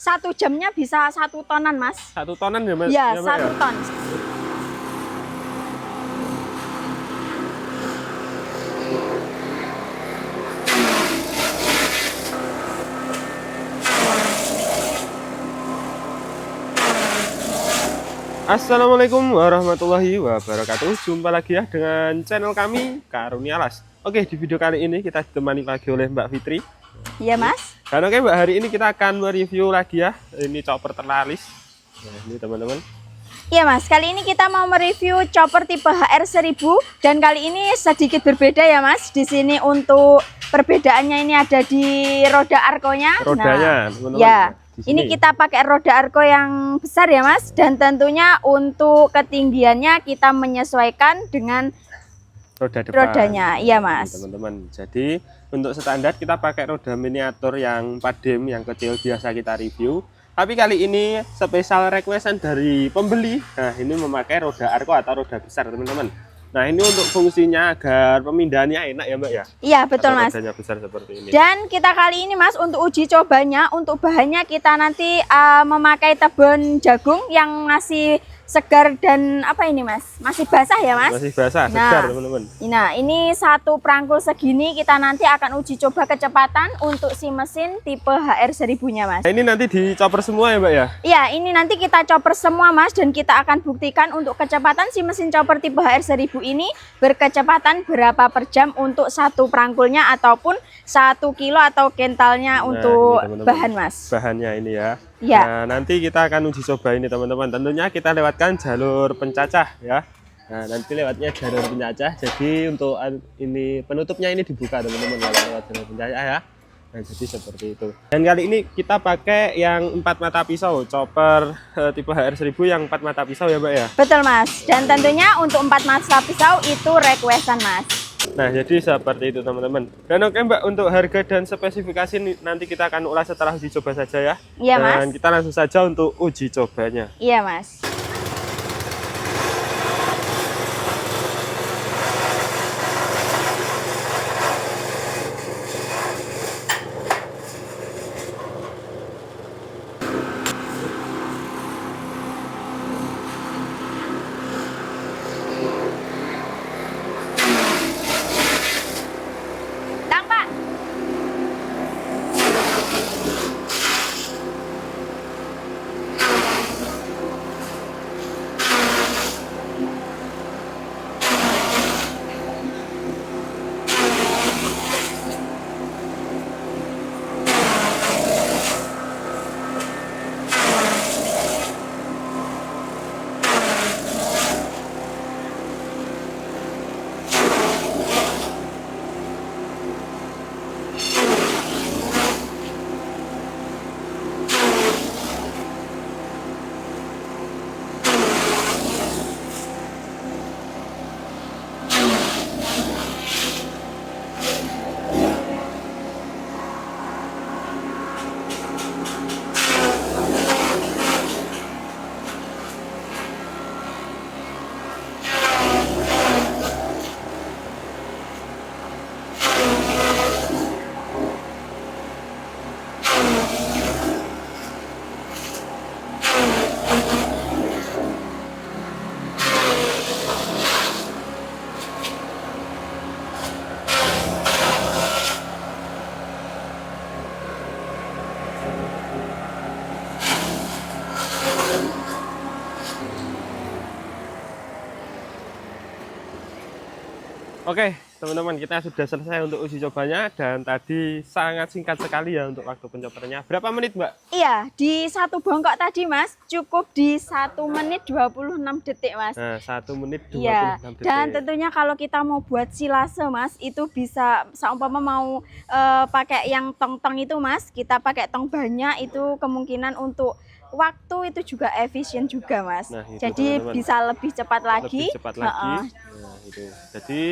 1 jamnya bisa 1 tonan, Mas. 1 tonan ya, Mas? Ya, ya, 1 ton. Assalamualaikum warahmatullahi wabarakatuh. Jumpa lagi ya dengan channel kami Karunia Las. Oke, di video kali ini kita ditemani pagi oleh Mbak Fitri. Iya, Mas. Dan oke Mbak, hari ini kita akan mereview lagi ya. Ini chopper terlaris. Nah, ini teman-teman. Iya, Mas. Kali ini kita mau mereview chopper tipe HR1000 dan kali ini sedikit berbeda ya, Mas. Di sini untuk perbedaannya ini ada di roda arkonya. Rodanya, teman-teman. Ya. Ini kita pakai roda arko yang besar ya, Mas, dan tentunya untuk ketinggiannya kita menyesuaikan dengan roda depan. Rodanya, iya, Mas. Teman-teman. Jadi untuk standar kita pakai roda miniatur yang 4 yang kecil biasa kita review. Tapi kali ini spesial requestan dari pembeli. Nah, ini memakai roda arko atau roda besar, teman-teman. Nah, ini untuk fungsinya agar pemindahannya enak ya, Mbak ya? Iya, betul, Mas. Rodanya besar seperti ini. Dan kita kali ini, Mas, untuk uji cobanya, untuk bahannya kita nanti memakai tebon jagung yang masih segar dan apa ini, Mas? Masih basah ya, Mas? Masih basah, segar, teman-teman. Nah, ini 1 perangkul segini kita nanti akan uji coba kecepatan untuk si mesin tipe HR1000-nya, Mas. Nah, ini nanti dicoper semua ya, Mbak ya? Iya, ini nanti kita chopper semua, Mas, dan kita akan buktikan untuk kecepatan si mesin chopper tipe HR1000 ini berkecepatan berapa per jam untuk 1 perangkulnya ataupun 1 kilo atau kentalnya untuk ini, bahan, Mas. Bahannya ini ya. Ya. Nah, nanti kita akan uji coba ini, teman-teman. Tentunya kita lewatkan jalur pencacah ya. Nah, nanti lewatnya jalur pencacah. Jadi untuk ini penutupnya ini dibuka, teman-teman, lewat jalur pencacah ya. Nah, jadi seperti itu. Dan kali ini kita pakai yang 4 mata pisau, chopper tipe HR1000 yang 4 mata pisau ya, Mbak ya. Betul, Mas. Dan tentunya untuk 4 mata pisau itu requestan, Mas. Nah, jadi seperti itu, teman-teman. Dan oke, Mbak, untuk harga dan spesifikasi nanti kita akan ulas setelah uji coba saja ya. Iya, Mas. Dan kita langsung saja untuk uji cobanya. Iya, Mas. Oke, teman-teman, kita sudah selesai untuk uji cobanya dan tadi sangat singkat sekali ya untuk waktu pencopernya. Berapa menit, Mbak? Iya, di 1 bongkok tadi, Mas, cukup di 1 menit 26 detik, Mas. Nah, 1 menit 26 Iya, detik. dan tentunya kalau kita mau buat silase, Mas, itu bisa seumpama mau pakai yang tong-tong itu, Mas, kita pakai tong banyak itu kemungkinan untuk waktu itu juga efisien juga, Mas. Nah, itu, jadi teman-teman, bisa lebih cepat lagi. Lebih cepat lagi. Nah, itu. Jadi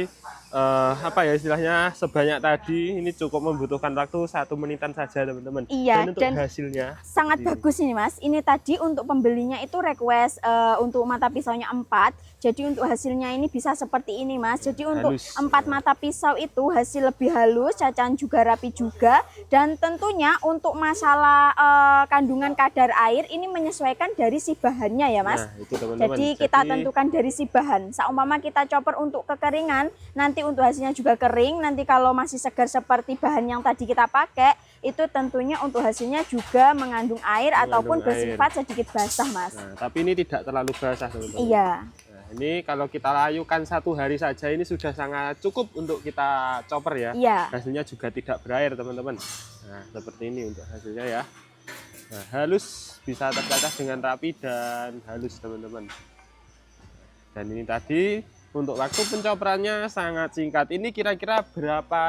apa ya istilahnya sebanyak tadi ini cukup membutuhkan waktu 1 menitan saja teman-teman. Iya, dan untuk dan hasilnya sangat seperti ini. bagus ini Mas. Ini tadi untuk pembelinya itu request untuk mata pisaunya 4. Jadi untuk hasilnya ini bisa seperti ini Mas. Jadi untuk Halus. 4 mata pisau itu hasil lebih halus, cacahan juga rapi juga. Dan tentunya untuk masalah kandungan kadar air ini menyesuaikan dari si bahannya ya Mas. Nah, itu teman-teman. Jadi kita tentukan dari si bahan. Seumpama kita chopper untuk kekeringan, nanti untuk hasilnya juga kering. Nanti kalau masih segar seperti bahan yang tadi kita pakai, itu tentunya untuk hasilnya juga mengandung air ataupun bersifat sedikit basah Mas. Nah, tapi ini tidak terlalu basah teman-teman. Iya. Nah, ini kalau kita layukan 1 hari saja ini sudah sangat cukup untuk kita chopper ya. Iya. Hasilnya juga tidak berair teman-teman. Nah, seperti ini untuk hasilnya ya. Nah, halus, bisa tercacah dengan rapi dan halus teman-teman. Dan ini tadi untuk waktu pencoperannya sangat singkat. Ini kira-kira berapa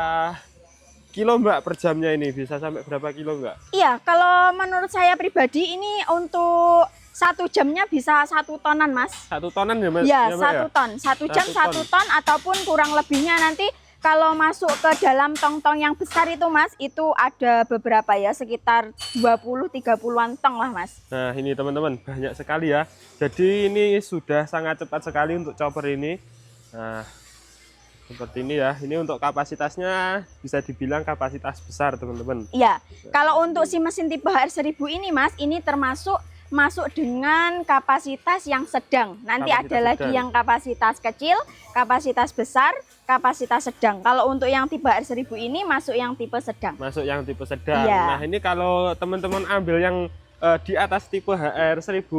kilo Mbak per jamnya ini? Bisa sampai berapa kilo Mbak? Iya, kalau menurut saya pribadi ini untuk 1 jamnya bisa 1 tonan Mas. 1 tonan ya Mbak? Ya, Mbak 1 ton. 1 jam 1 ton ataupun kurang lebihnya nanti kalau masuk ke dalam tong-tong yang besar itu Mas, itu ada beberapa ya, sekitar 20-30-an tong lah Mas. Nah ini teman-teman, banyak sekali ya. Jadi ini sudah sangat cepat sekali untuk chopper ini. Nah seperti ini ya, ini untuk kapasitasnya bisa dibilang kapasitas besar teman-teman. Iya, kalau untuk si mesin tipe HR1000 ini Mas, ini termasuk masuk dengan kapasitas yang sedang. Nanti Kapasitas ada lagi sedang. yang kapasitas kecil, kapasitas besar, kapasitas sedang. Kalau untuk yang tipe HR1000 ini masuk yang tipe sedang. Masuk yang tipe sedang. Iya. Nah ini kalau teman-teman ambil yang di atas tipe HR1000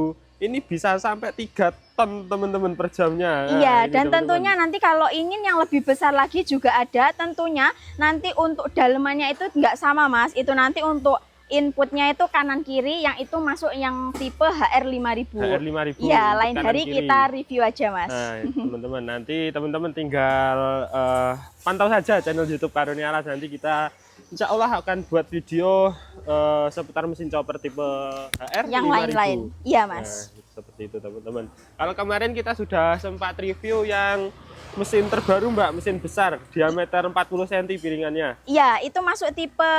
ini bisa sampai 3 ton teman-teman per jamnya. Nah, Iya, ini dan teman-teman. tentunya nanti kalau ingin yang lebih besar lagi juga ada. Tentunya nanti untuk dalemannya itu nggak sama Mas. Itu nanti untuk inputnya itu kanan kiri, yang itu masuk yang tipe HR5000. HR5000. Iya, untuk lain kanan hari kiri. kita review aja Mas. Nah, teman-teman nanti teman-teman tinggal pantau saja channel YouTube Karunia Alas. Nanti kita insya Allah akan buat video seputar mesin chopper tipe HR Yang 5000. lain-lain. Iya Mas. Nah, seperti itu teman-teman. Kalau kemarin kita sudah sempat review yang mesin terbaru Mbak, mesin besar diameter 40 cm piringannya. Iya, itu masuk tipe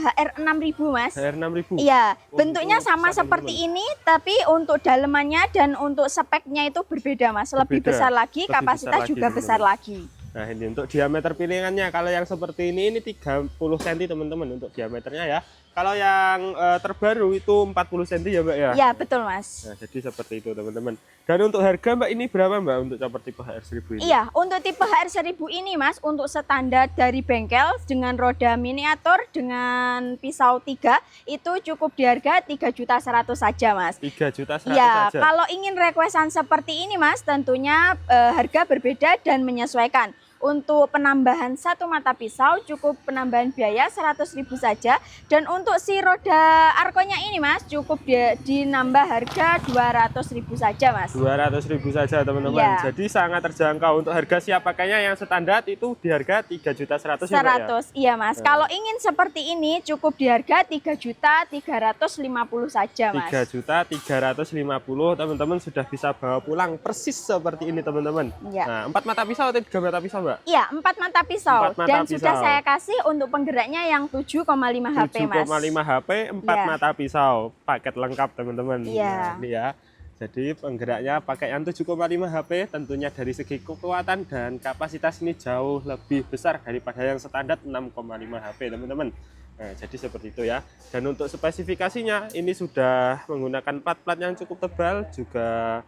HR6000 Mas. HR6000. Iya, Oh, bentuknya itu sama besar, seperti teman-teman. ini, tapi untuk dalemannya dan untuk speknya itu berbeda Mas. Lebih Berbeda. besar lagi, Lebih kapasitas besar lagi, juga besar teman-teman. lagi. Nah ini untuk diameter piringannya, kalau yang seperti ini 30 cm teman-teman untuk diameternya ya. Kalau yang terbaru itu 40 cm ya Mbak ya. Iya, betul Mas. Nah jadi seperti itu teman-teman. Dan untuk harga Mbak ini berapa Mbak untuk chopper tipe HR1000 ini? Iya, untuk tipe HR1000 ini Mas, untuk standar dari bengkel dengan roda miniatur dengan pisau 3 itu cukup di harga 3.100.000 saja Mas. 3.100.000 Ya, saja. kalau ingin requestan seperti ini Mas, tentunya harga berbeda dan menyesuaikan. Untuk penambahan 1 mata pisau cukup penambahan biaya 100.000 saja, dan untuk si roda arkonya ini Mas cukup dinambah harga 200.000 saja Mas. 200.000 saja teman-teman. Iya. Jadi sangat terjangkau. Untuk harga siap pakainya yang standar itu di harga 3.100.000 ya Mbak ya. 100, iya Mas. Nah. Kalau ingin seperti ini cukup di harga 3.350.000 saja Mas. 3.350.000 teman-teman sudah bisa bawa pulang persis seperti ini teman-teman. Iya. Nah 4 mata pisau atau 3 mata pisau Mbak? Iya, 4 mata pisau. 4 mata Dan sudah pisau. saya kasih untuk penggeraknya yang 7,5 HP Mas. 7,5 HP, 4 Iya. mata pisau, paket lengkap teman-teman. Iya. Nah, ini ya. Jadi penggeraknya pakai yang 7,5 HP, tentunya dari segi kekuatan dan kapasitas ini jauh lebih besar daripada yang standar 6,5 HP teman-teman. Nah, jadi seperti itu ya. Dan untuk spesifikasinya ini sudah menggunakan plat-plat yang cukup tebal, juga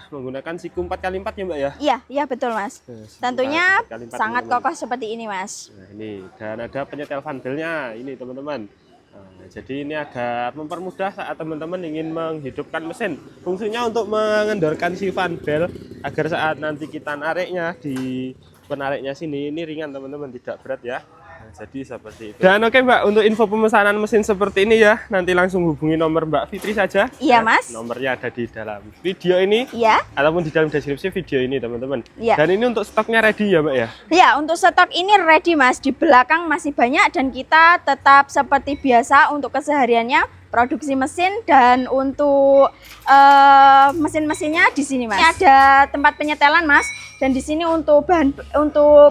menggunakan siku 4x4 ya Mbak ya. Iya, iya betul Mas. Nah, siku Tentunya 4x4, sangat teman-teman. kokoh seperti ini Mas. Nah, ini dan ada penyetel fanbelnya ini teman-teman. Nah, jadi ini agak mempermudah saat teman-teman ingin menghidupkan mesin. Fungsinya untuk mengendorkan si fanbel agar saat nanti kita nariknya di penariknya sini ini ringan teman-teman, tidak berat ya. Nah, jadi seperti itu. Dan oke Mbak, untuk info pemesanan mesin seperti ini ya, nanti langsung hubungi nomor Mbak Fitri saja. Iya, Ya, Mas. Nomornya ada di dalam video ini Iya. ataupun di dalam deskripsi video ini teman-teman. Iya. Dan ini untuk stoknya ready ya Mbak ya. Ya, untuk stok ini ready Mas. Di belakang masih banyak dan kita tetap seperti biasa untuk kesehariannya produksi mesin, dan untuk mesin-mesinnya di sini Mas. Ini ada tempat penyetelan Mas, dan di sini untuk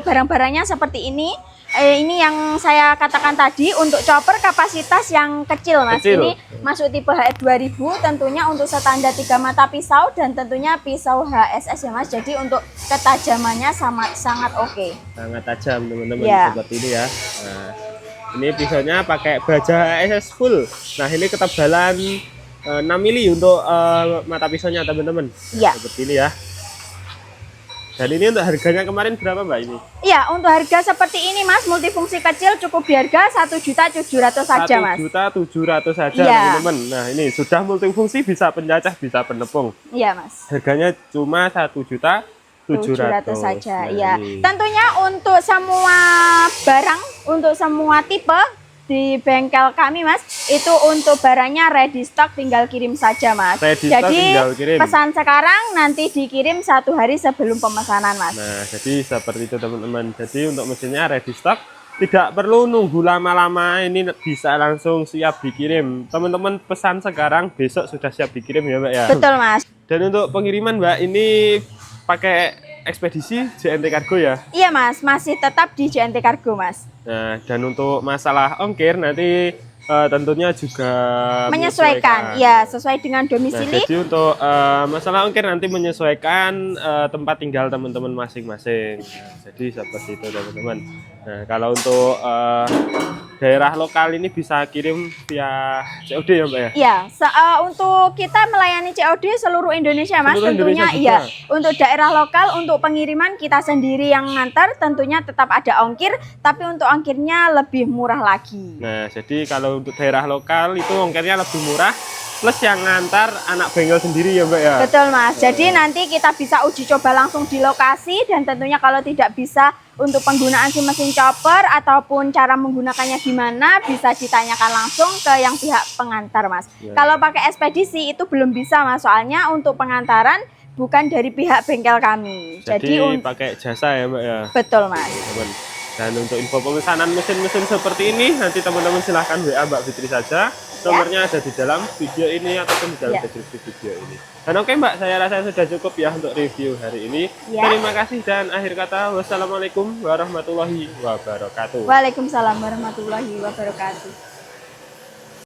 barang-barangnya seperti ini. Ini yang saya katakan tadi untuk chopper kapasitas yang kecil Mas. Kecil. Ini masuk tipe HR 2000, tentunya untuk standar 3 mata pisau dan tentunya pisau HSS ya Mas. Jadi untuk ketajamannya sangat oke. Sangat tajam teman-teman, Ya. seperti ini ya. Nah, ini pisaunya pakai baja HSS full. Nah, ini ketebalan 6 mili untuk mata pisaunya teman-teman. Iya. Seperti ini ya. Dan ini untuk harganya kemarin berapa Mbak ini? Iya, untuk harga seperti ini Mas, multifungsi kecil cukup di harga 1.700.000 saja Mas. 1.700.000 saja Iya. teman-teman. Nah, ini sudah multifungsi, bisa pencacah, bisa penepung. Iya Mas. Harganya cuma 1.700.000 saja. Nah, Iya. ini. Tentunya untuk semua barang, untuk semua tipe di bengkel kami Mas, itu untuk barangnya ready stock, tinggal kirim saja Mas. Ready stock, Jadi tinggal kirim. pesan sekarang nanti dikirim 1 hari sebelum pemesanan Mas. Nah, jadi seperti itu teman-teman. Jadi untuk mesinnya ready stock, tidak perlu nunggu lama-lama, ini bisa langsung siap dikirim. Teman-teman pesan sekarang, besok sudah siap dikirim ya Mbak ya. Betul Mas. Dan untuk pengiriman Mbak, ini pakai ekspedisi JNT Cargo ya. Iya Mas, masih tetap di JNT Cargo Mas. Nah, dan untuk masalah ongkir nanti tentunya juga Menyesuaikan, ya sesuai dengan Nah, domisili. jadi untuk masalah ongkir nanti menyesuaikan tempat tinggal teman-teman masing-masing. Nah, jadi seperti itu teman-teman. Nah, kalau untuk daerah lokal ini bisa kirim via COD ya Mbak ya? Iya, untuk kita melayani COD seluruh Indonesia Mas, Seluruh tentunya Indonesia iya. juga. Untuk daerah lokal, untuk pengiriman kita sendiri yang ngantar, tentunya tetap ada ongkir, tapi untuk ongkirnya lebih murah lagi. Nah, jadi kalau untuk daerah lokal itu ongkirnya lebih murah, plus yang ngantar anak bengkel sendiri ya Mbak ya? Betul Mas, jadi nanti kita bisa uji coba langsung di lokasi, dan tentunya kalau tidak bisa untuk penggunaan si mesin chopper ataupun cara menggunakannya gimana, bisa ditanyakan langsung ke yang pihak pengantar Mas. Ya. Kalau pakai ekspedisi itu belum bisa Mas, soalnya untuk pengantaran bukan dari pihak bengkel kami. Jadi pakai jasa ya Mbak ya? Betul Mas. Teman. Dan untuk info pemesanan mesin-mesin seperti ini, nanti teman-teman silahkan WA Mbak Fitri saja. Nomornya ada di dalam video ini ataupun di dalam Ya. deskripsi video ini. Dan oke Mbak, saya rasa sudah cukup ya untuk review hari ini. Ya. Terima kasih dan akhir kata wassalamualaikum warahmatullahi wabarakatuh. Waalaikumsalam warahmatullahi wabarakatuh.